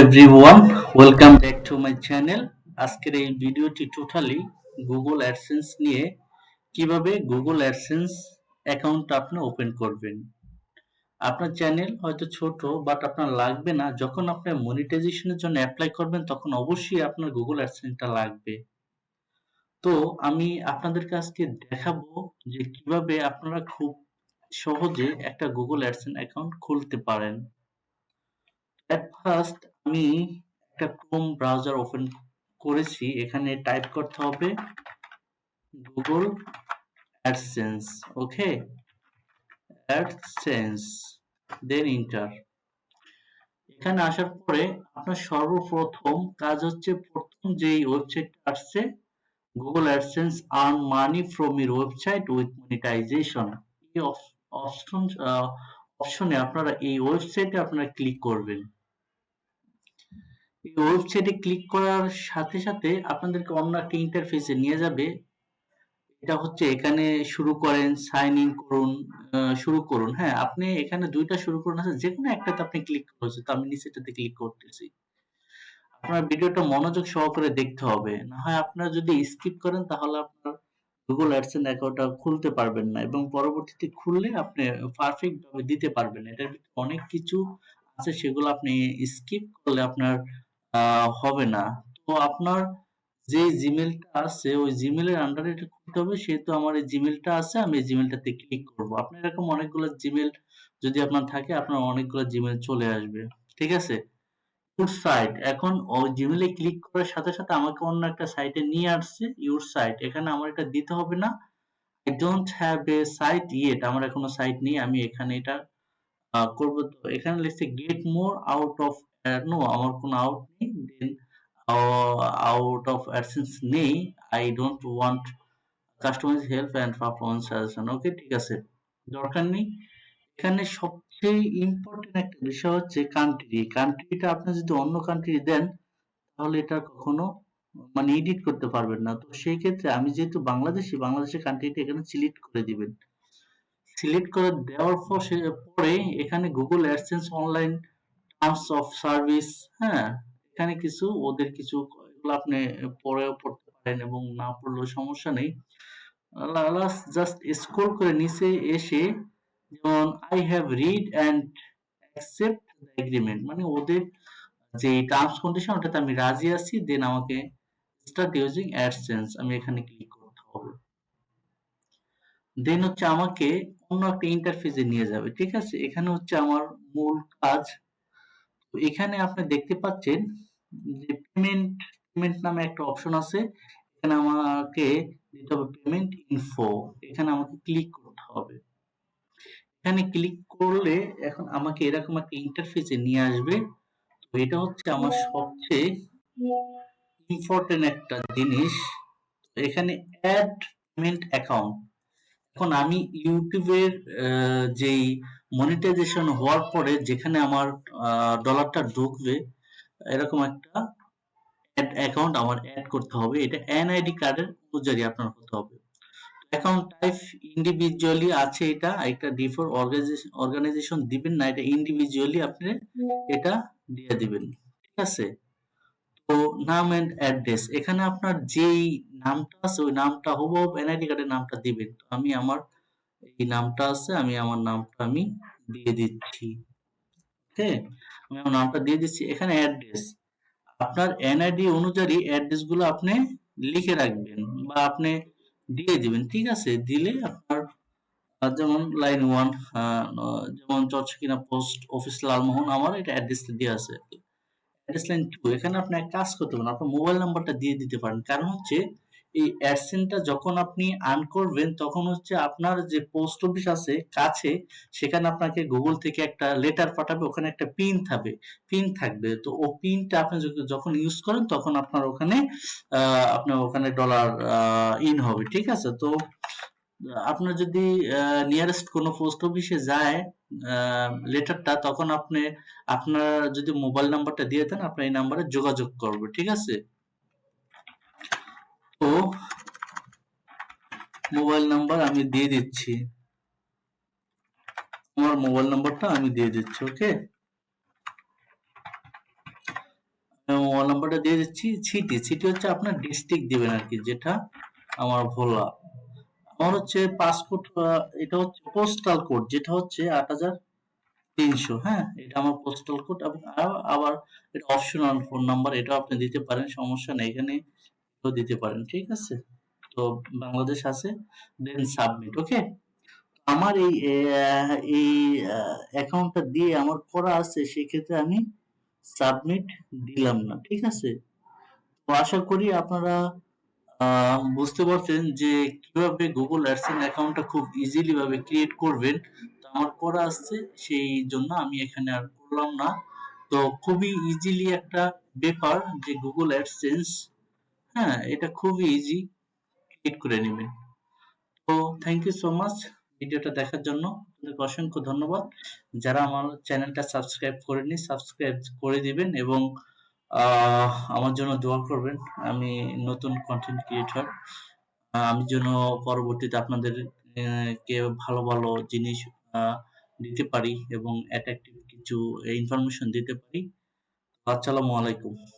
Everyone, welcome back to my channel. আজকের এই ভিডিওটি টোটালি গুগল অ্যাডসেন্স নিয়ে, কিভাবে গুগল অ্যাডসেন্স অ্যাকাউন্ট আপনি ওপেন করবেন। আপনার চ্যানেল হয়তো ছোট, বাট আপনার লাগবে না। যখন আপনি মনিটাইজেশনের জন্য অ্যাপ্লাই করবেন তখন অবশ্যই আপনার গুগল অ্যাডসেন্সটা লাগবে। তো আমি আপনাদেরকে আজকে দেখাবো যে কিভাবে আপনারা খুব সহজে একটা গুগল অ্যাডসেন্স অ্যাকাউন্ট খুলতে পারেন। এট ফার্স্ট আমি একটা ক্রোম ব্রাউজার ওপেন করেছি। এখানে টাইপ করতে হবে গুগল অ্যাডসেন্স। ওকে, অ্যাডসেন্স, দেন এন্টার। এখানে আসার পরে আপনার সর্বপ্রথম কাজ হচ্ছে, প্রথম যেই ওয়েবসাইটটা আসছে, Google AdSense earn money from your website with monetisation, এই অপশন অপশনে আপনারা এই ওয়েবসাইটে আপনারা ক্লিক করবেন। এই ওয়েবসাইটে ক্লিক করার সাথে সাথে আপনাদেরকে অন্য একটা ইন্টারফেসে নিয়ে যাবে। এটা হচ্ছে, এখানে শুরু করেন, সাইন ইন করুন, শুরু করুন। হ্যাঁ, আপনি এখানে দুইটা শুরু করুন আছে, যে কোনো একটাতে আপনি ক্লিক করেছেন। তো আমি নিচেটাতে ক্লিক করতেছি। আপনার ভিডিওটা মনোযোগ সহকারে দেখতে হবে, না হয় আপনারা যদি স্কিপ করেন তাহলে আপনার গুগল অ্যাডসেন্স অ্যাকাউন্টটা খুলতে পারবেন না, এবং পরবর্তীতে খুললে আপনি পারফেক্ট ভাবে দিতে পারবেন না। এটার ভিতরে অনেক কিছু আছে, সেগুলো আপনি স্কিপ করলে আপনার হবে না। তো আপনার যে জিমেলটা আছে ওই জিমেলের আন্ডারে এটা খুলতে হবে। সেহেতু আমার এই জিমেলটা আছে, আমি এই জিমেলটাতে ক্লিক করব। আপনার এরকম অনেকগুলো জিমেল যদি আপনার থাকে, আপনার অনেকগুলো জিমেল চলে আসবে। ঠিক আছে, ইউর সাইট, এখন ওই জিমেলে ক্লিক করার সাথে সাথে আমাকে অন্য একটা সাইটে নিয়ে আসছে। ইউর সাইট, এখানে আমার এটা দিতে হবে না। I don't have a site yet, আমার এখনো সাইট নেই। আমি এখানে এটা করব। তো এখানে লিখছে get more out of, no, আমার কোনো আউট নেই। দেন আউট অফ অ্যাডসেন্স নেই। I don't want customize help and performance suggestion. Okay, ঠিক আছে, দরকার নেই। এখানে সবচেয়ে ইম্পর্টেন্ট একটা বিষয় হচ্ছে কান্ট্রি। কান্ট্রিটা আপনি যদি অন্য কান্ট্রি দেন তাহলে এটা কখনো মানে এডিট করতে পারবেন না। তো সেই ক্ষেত্রে আমি যেহেতু বাংলাদেশি, বাংলাদেশের কান্ট্রিটা এখানে সিলেক্ট করে দিবেন। সিলেক্ট করে দেওয়ার পরে এখানে Google AdSense online terms of service, হ্যাঁ, এখানে কিছু ওদের কিছু, এগুলো আপনি পড়েও পড়তে পারেন এবং না পড়লেও সমস্যা নেই। জাস্ট স্ক্রল করে নিচে এসে, যেমন I have read and accept the agreement, মানে ওদের যে টার্মস কন্ডিশন ওটাতে আমি রাজি আছি। দেন আমাকে স্টার্ট ইউজিং অ্যাডসেন্স, আমি এখানে ক্লিক করতে হবে। দেন হচ্ছে আমাকে অন্য একটা ইন্টারফেসে নিয়ে যাবে। ঠিক আছে, এখানে হচ্ছে আমার মূল কাজ। তো এখানে আপনি দেখতে পাচ্ছেন যে পেমেন্ট, পেমেন্ট নামে একটা অপশন আছে। এখানে আমাকে দিতে হবে পেমেন্ট ইনফো, এখানে আমাকে ক্লিক করতে হবে। এখানে ক্লিক করলে এখন আমাকে এরকম একটা ইন্টারফেসে নিয়ে আসবে। তো এটা হচ্ছে আমার সবচেয়ে ইম্পর্টেন্ট একটা জিনিস। এখানে অ্যাড পেমেন্ট অ্যাকাউন্ট। এখন আমি ইউটিউবের যেই মনিটাইজেশন হওয়ার পরে যেখানে আমার ডলারটা ঢুকবে, এরকম একটা অ্যাকাউন্ট আমার অ্যাড করতে হবে। এটা এনআইডি কার্ডের অনুযায়ী আপনার হতে হবে। অ্যাকাউন্ট টাইপ ইন্ডিভিজুয়ালি আছে, এটা একটা ডিফল্ট অর্গানাইজেশন দিবেন না, এটা ইন্ডিভিজুয়ালি আপনি এটা দিয়ে দিবেন। ঠিক আছে, তো নাম এন্ড অ্যাড্রেস, এখানে আপনার যেই নামটা আছে ওই নামটা হুবহু এনআইডি কার্ডের নামটা দিবেন। তো আমি আমার এই নামটা আছে, আমি আমার নামটা আমি দিয়ে দিচ্ছি। ওকে, আমি আমার নামটা দিয়ে দিচ্ছি। এখানে অ্যাড্রেস, আপনার এনআইডি অনুযায়ী অ্যাড্রেস গুলো আপনি লিখে রাখবেন বা আপনি দিয়ে দিবেন। ঠিক আছে, দিলে আপনার যেমন লাইন 1, যেমন চরচিকিনা পোস্ট অফিস লালমোহন, আমার এটা অ্যাড্রেসটা দেওয়া আছে। অ্যাড্রেস লাইন 2, এখানে আপনি এক কাজ করতে পারেন, আপনার মোবাইল নাম্বারটা দিয়ে দিতে পারেন। কারণ হচ্ছে এই অ্যাডসেন্সটা যখন আপনি আর্ন করবেন তখন হচ্ছে আপনার যে পোস্ট অফিস আছে কাছে, সেখানে আপনাকে গুগল থেকে একটা লেটার পাঠাবে, ওখানে একটা পিন থাকবে। তো ও পিনটা আপনি যখন ইউজ করেন তখন আপনার ওখানে আপনার ওখানে ডলার ইন হবে। ঠিক আছে, তো আপনার যদি নিয়ারেস্ট কোনো পোস্ট অফিসে যায় লেটারটা, তখন আপনি আপনার যদি মোবাইল নাম্বারটা দিয়ে দেন, আপনার এই নাম্বারে যোগাযোগ করবে। ঠিক আছে, তো মোবাইল নাম্বার আমি দিয়ে দিচ্ছি, আমার মোবাইল নাম্বারটা আমি দিয়ে দিচ্ছি। ওকে, মোবাইল নাম্বারটা দিয়ে দিচ্ছি। সিটি হচ্ছে আপনার ডিস্ট্রিক্ট দিবেন আরকি, যেটা আমার ভোলা। আমার হচ্ছে পাসপোর্ট, এটা হচ্ছে পোস্টাল কোড, যেটা হচ্ছে ৮৩০০। হ্যাঁ, এটা আমার পোস্টাল কোড। এবং আবার এটা অপশনাল ফোন নাম্বার, এটাও আপনি দিতে পারেন, সমস্যা নেই, এখানে এটাও দিতে পারেন, ঠিক আছে? তো বাংলাদেশ আছে, দেন সাবমিট। ওকে, আমার এই অ্যাকাউন্টটা দিয়ে আমার করা আছে, সেক্ষেত্রে আমি সাবমিট দিলাম না, ঠিক আছে? তো আশা করি আপনারা বুঝতে পারছেন যে কিভাবে গুগল অ্যাডসেন্স অ্যাকাউন্টটা খুব ইজিলি ভাবে ক্রিয়েট করবেন। তো আমার করা আছে, সেই জন্য আমি এখানে আর করলাম না। তো খুবই ইজিলি একটা ব্যাপার যে গুগল অ্যাডসেন্স, হ্যাঁ, এটা খুবই ইজি, ক্রিয়েট করে নেবেন। তো থ্যাংক ইউ সো মাচ ভিডিওটা দেখার জন্য। আপনাকে অসংখ্য ধন্যবাদ। যারা আমার চ্যানেলটা সাবস্ক্রাইব করেননি, সাবস্ক্রাইব করে দিবেন এবং আমার জন্য দোয়া করবেন। আমি নতুন কন্টেন্ট ক্রিয়েটর। আমি যেন পরবর্তীতে আপনাদের কে ভালো, ভালো জিনিস আ দিতে পারি এবং অ্যাট্রাকটিভ কিছু ইনফরমেশন দিতে পারি। আসসালামু আলাইকুম।